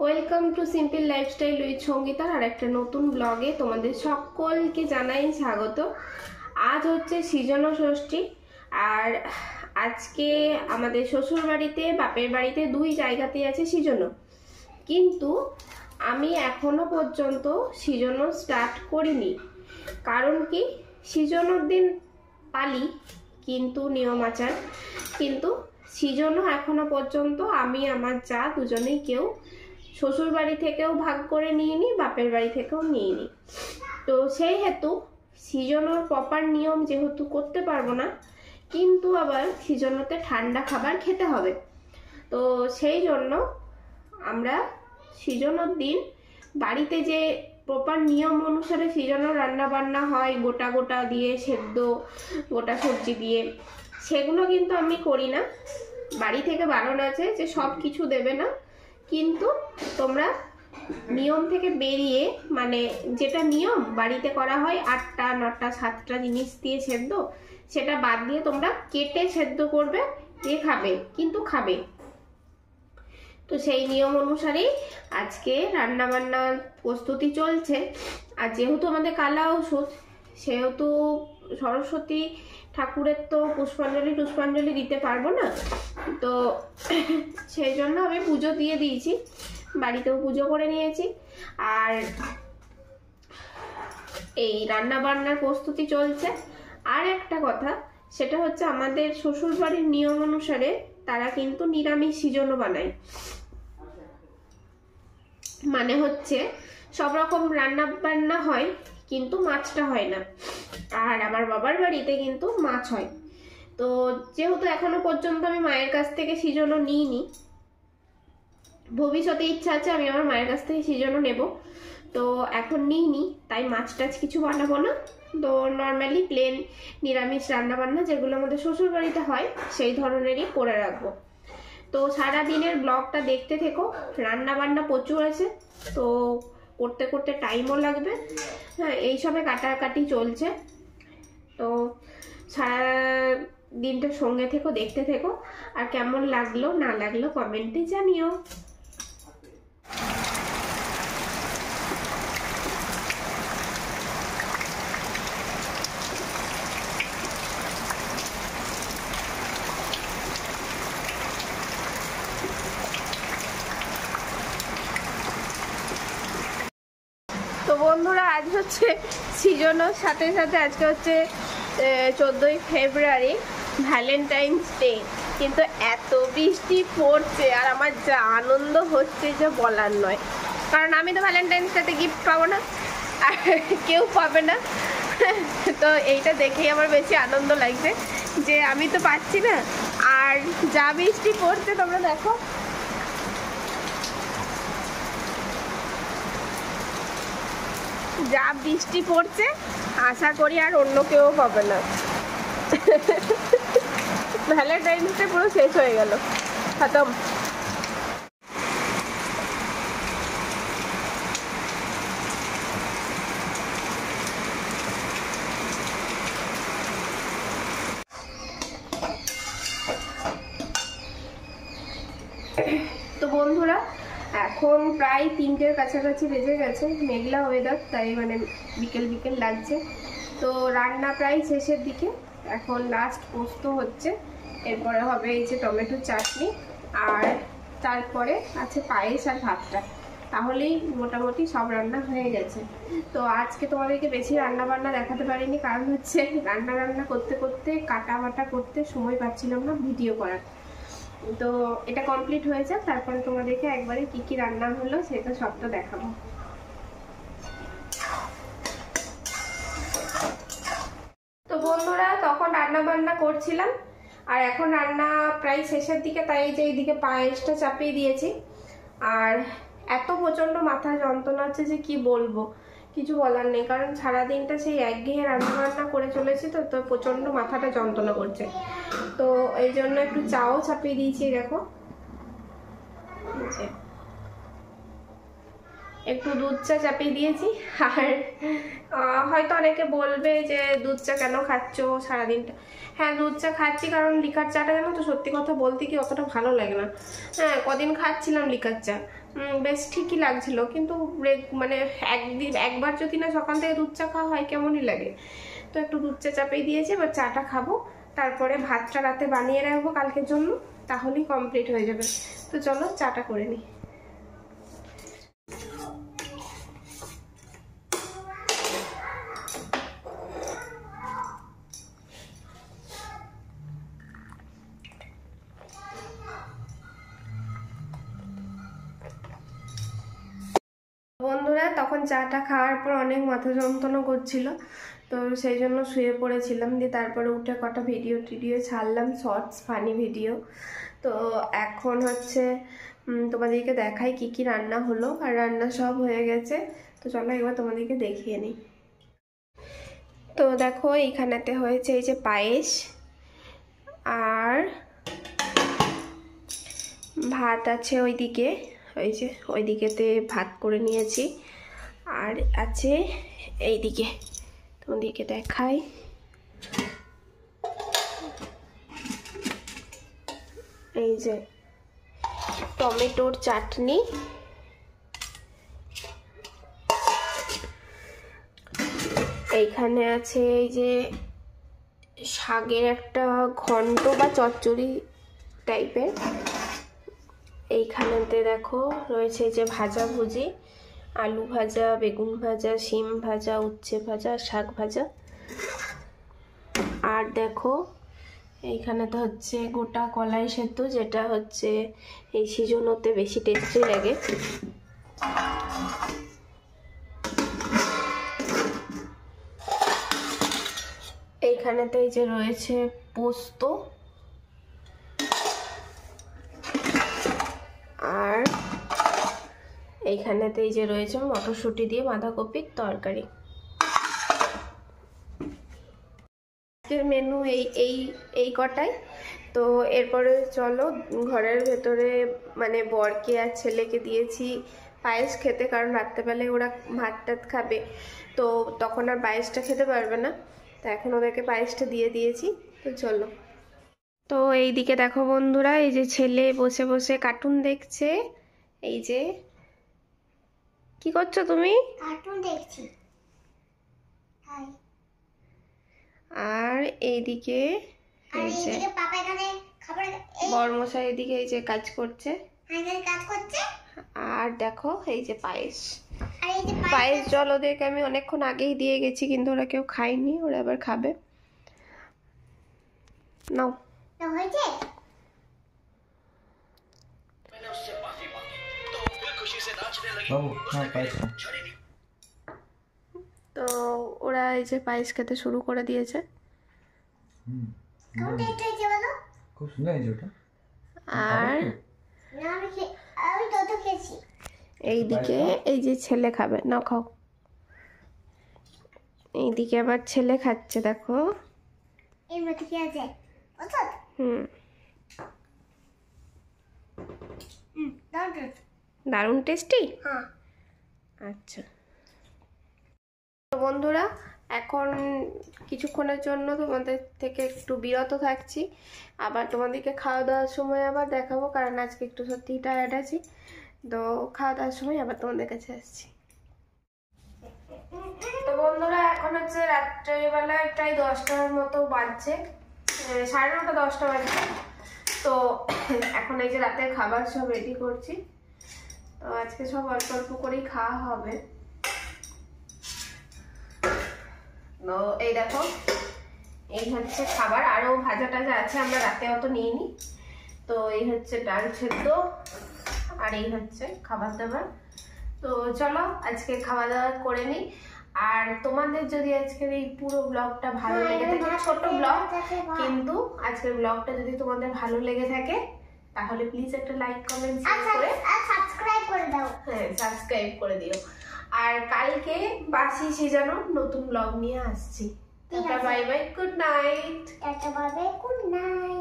Welcome to simple lifestyle with সঙ্গীতার আর একটা নতুন ব্লগে তোমাদের সকলকে জানাই স্বাগত। আজ হচ্ছে সৃজনা ষষ্ঠী আর আজকে আমাদের শ্বশুর বাড়িতে বাপের বাড়িতে দুই জায়গাতেই আছে সৃজনা, কিন্তু আমি এখনো পর্যন্ত সৃজনা স্টার্ট করিনি। কারণ কি, সৃজনার দিন পালি কিন্তু নিয়ম আচার, কিন্তু সৃজনা এখনো পর্যন্ত আমি আমার যা দুজনেই কেউ শ্বশুর বাড়ি থেকেও ভাগ করে নিইনি, বাপের বাড়ি থেকেও নিইনি। তো সেই হেতু সৃজনার প্রপার নিয়ম যেহেতু করতে পারবো না, কিন্তু আবার সৃজনাতে ঠান্ডা খাবার খেতে হবে। তো সেই জন্য আমরা সৃজনার দিন বাড়িতে যে প্রপার নিয়ম অনুসারে সৃজনা রান্না বান্না হয়, গোটা গোটা দিয়ে সেদ্ধ গোটা সবজি দিয়ে, সেগুলো কিন্তু আমি করি না। বাড়ি থেকে বারণ আছে যে সব কিছু দেবে না, কিন্তু তোমরা নিয়ম থেকে বেরিয়ে, মানে যেটা নিয়ম বাড়িতে করা হয় 8টা 9টা 7টা জিনিস দিয়ে সেদ্ধ, সেটা বাদ দিয়ে তোমরা কেটে সেদ্ধ করবে, দিয়ে খাবে, কিন্তু খাবে। তো সেই নিয়ম অনুসারেই আজকে রান্না বান্নার প্রস্তুতি চলছে। আর যেহেতু আমাদের কালা ওষুধ, সেহেতু সরস্বতী ঠাকুরের তো পুষ্পাঞ্জলি দিতে পারবো না, তো সেই জন্য আমি পুজো দিয়ে দিয়েছি, বাড়িতেও পুজো করে নিয়েছি। আর এই রান্না বান্নার প্রস্তুতি চলছে। আর একটা কথা, সেটা হচ্ছে আমাদের শ্বশুর বাড়ির নিয়ম অনুসারে তারা কিন্তু নিরামিষ সৃজনা বানায়, মানে হচ্ছে সব রকম রান্না বান্না হয় কিন্তু মাছটা হয় না। আর আমার বাবার বাড়িতে কিন্তু মাছ হয়। তো যেহেতু এখনো পর্যন্ত আমি মায়ের কাছ থেকে সৃজনা নিইনি, ভবিষ্যতে ইচ্ছা আছে আমি আমার মায়ের কাছ থেকে সৃজনা নেব, তো এখন নিইনি, তাই মাছ টাছ কিছু বানাবো না। তো নর্মালি প্লেন নিরামিষ রান্না বান্না যেগুলো আমাদের শ্বশুর বাড়িতে হয় সেই ধরনেরই করে রাখবো। তো সারা দিনের ব্লগটা দেখতে থেকো। রান্না বান্না প্রচুর আছে, তো করতে করতে টাইমও লাগবে। হ্যাঁ, এইসবে কাটাকাটি চলছে। তো সারা দিনটা সঙ্গে থেকো, দেখতে থেকো, আর কেমন লাগলো না লাগলো কমেন্টে জানিও। তো বন্ধুরা, আজ হচ্ছে সৃজনার সাথে সাথে আজকে হচ্ছে 14ই ফেব্রুয়ারি, ভ্যালেন্টাইন্স ডে। কিন্তু এত বৃষ্টি পড়ছে আর আমার যা আনন্দ হচ্ছে যে বলার নয়। কারণ আমি তো ভ্যালেন্টাইন্স ডেতে গিফট পাবো না, আর কেউ পাবে না। তো এইটা দেখেই আমার বেশি আনন্দ লাগছে যে আমি তো পাচ্ছি না। আর যা বৃষ্টি পড়ছে তোমরা দেখো, যা বৃষ্টি পড়ছে, আশা করি আর অন্য কেউ পাবে না। ভ্যালেন্টাইন্স ডে পুরো শেষ হয়ে গেল, খতম। তো বন্ধুরা, এখন প্রায় 3টের কাছাকাছি বেজে গেছে, মেঘলা ওয়েদার, তাই মানে বিকেল বিকেল লাগছে। তো রান্না প্রায় শেষের দিকে, এখন লাস্ট পোস্ত হচ্ছে, এরপরে হবে এই যে টমেটো চাটনি, আর তারপরে আছে পায়েস আর ভাতটা, তাহলেই মোটামুটি সব রান্না হয়ে গেছে। তো আজকে তোমাদেরকে বেশি রান্না বান্না দেখাতে পারিনি, কারণ হচ্ছে রান্না করতে করতে কাটা বাটা করতে সময় পাচ্ছিলাম না ভিডিও করার। তো এটা কমপ্লিট হয়ে যাক, তারপরে তোমাদেরকে একবারে কি কি রান্না হলো সেটা সবটা দেখাবো। তো বন্ধুরা, তখন রান্না বান্না করছিলাম আর এখন রান্না প্রায় শেষের দিকে, তাই যে এইদিকে পায়েসটা চাপিয়ে দিয়েছি। আর এত প্রচন্ড মাথা যন্ত্রণা হচ্ছে যে কি বলবো, কিছু বলার নেই। কারণ সারাদিনটা সেই একঘেয়ে রান্না বান্না করে চলেছি, তো তো প্রচন্ড মাথাটা যন্ত্রণা করছে। তো এই জন্য একটু চাও চাপিয়ে দিয়েছি, দেখো একটু দুধ চা চাপিয়ে দিয়েছি। আর হয়তো অনেকে বলবে যে দুধ চা কেন খাচ্ছ সারাদিনটা। হ্যাঁ, দুধ চা খাচ্ছি কারণ লিকার চাটা জানো তো, সত্যি কথা বলতে কি অতটা ভালো লাগে না। হ্যাঁ, কদিন খাচ্ছিলাম লিকার চা, বেশ ঠিকই লাগছিল, কিন্তু মানে একবার যদি না সকাল থেকে দুধ চা খাওয়া হয় কেমনই লাগে। তো একটু দুধ চা চাপেই দিয়েছি, এবার চাটা খাবো, তারপরে ভাতটা রাতে বানিয়ে রাখবো কালকের জন্য, তাহলেই কমপ্লিট হয়ে যাবে। তো চলো চাটা করে নিই। বন্ধুরা, তখন চাটা খাওয়ার পর অনেক মাথা যন্ত্রণা করছিল, তো সেই জন্য শুয়ে পড়েছিলাম। দিয়ে তারপরে উঠে কটা ভিডিও ছাড়লাম, শর্টস ফানি ভিডিও। তো এখন হচ্ছে তোমাদেরকে দেখাই কি কি রান্না হলো, আর রান্না সব হয়ে গেছে। তো চলো একবার তোমাদেরকে দেখিয়ে নিই। তো দেখো এইখানেতে হয়েছে এই যে পায়েস, আর ভাত আছে ওইদিকে, ওই যে ওইদিকেতে ভাত করে নিয়েছি, আর আছে এইদিকে, তোমাদেরকে দেখাই। এই যে টমেটোর চাটনি, এইখানে আছে এই যে শাকের একটা ঘন্ট বা চচ্চড়ি টাইপের, এইখানেতে দেখো রয়েছে যে ভাজা ভুজি, আলু ভাজা, বেগুন ভাজা, শিম ভাজা, উচ্ছে ভাজা, শাক ভাজা। আর দেখো এইখানে তো হচ্ছে গোটা কলাই সেদ্ধ, যেটা হচ্ছে এই সিজনতে বেশি টেস্টি লাগে। এইখানেতে এই যে রয়েছে পোস্ত, আর এইখানেতে এই যে রয়েছে মটরশুঁটি দিয়ে বাঁধাকপির তরকারি। আজকের মেনু এই কটাই। তো এরপরে চলো ঘরের ভেতরে, মানে বরকে আর ছেলেকে দিয়েছি পায়েস খেতে, কারণ রাত্রেবেলায় ওরা ভাত টাত খাবে, তো তখন আর পায়েসটা খেতে পারবে না, তো এখন ওদেরকে পায়েসটা দিয়ে দিয়েছি। তো চলো। তো এইদিকে দেখো বন্ধুরা, এই যে ছেলে বসে বসে কার্টুন দেখছে। এই যে কি করছো তুমি? কার্টুন দেখছি। আর এইদিকে এই যে পাপা এখানে খাবার, বড়মশাই এদিকে এই যে কাজ করছে, এখানে কাজ করছে। আর দেখো এই যে পায়েস, পায়েস জল ওদেরকে আমি অনেকক্ষণ আগেই দিয়ে গেছি, কিন্তু ওরা কেউ খায়নি, ওরা আবার খাবে। নাও। হয়েছে? তো ওরা এই যে পায়েস খেতে শুরু করে দিয়েছে। খুব সুন্দর হয়েছে ওটা। আর এইদিকে এই যে ছেলে খাবে, নাও খাও। এইদিকে আবার ছেলে খাচ্ছে, দেখো। দারুণ টেস্টি। আচ্ছা তো বন্ধুরা, এখন কিছুক্ষণের জন্য তোমাদের থেকে একটু বিরত থাকছি, আবার তোমাদেরকে খাওয়া দাওয়ার সময় আবার দেখাবো, কারণ আজকে একটু সত্যিই টায়ার্ড আছি। তো খাওয়া দাওয়ার সময় আবার তোমাদের কাছে আসছি। তো বন্ধুরা, এখন হচ্ছে রাত্রেবেলায় প্রায় 10টার মতো বাজছে, 9:30 10টা বাজছে। তো এখন এই যে রাতের খাবার সব রেডি করছি। তো আজকে সব অল্প অল্প করেই খাওয়া হবে। তো এই দেখো, এই হচ্ছে খাবার, আরও ভাজা টাজা আছে, আমরা রাতে অত নিইনি। তো এই হচ্ছে ডাল সেদ্ধ, আর এই হচ্ছে খাবার দাবার। তো চলো আজকে খাওয়া দাওয়া করে নিই। আর তোমাদের যদি আজকের এই পুরো ব্লগটা ভালো লেগে থাকে, ছোট ব্লগ কিন্তু আজকের ব্লগটা যদি তোমাদের ভালো লেগে থাকে, তাহলে প্লিজ একটা লাইক কমেন্ট করে সাবস্ক্রাইব করে দাও। হ্যাঁ, সাবস্ক্রাইব করে দিও। আর কালকে বাসি সিজানো নতুন ব্লগ নিয়ে আসছি। Tata bye bye, good night. Tata bye bye, good night.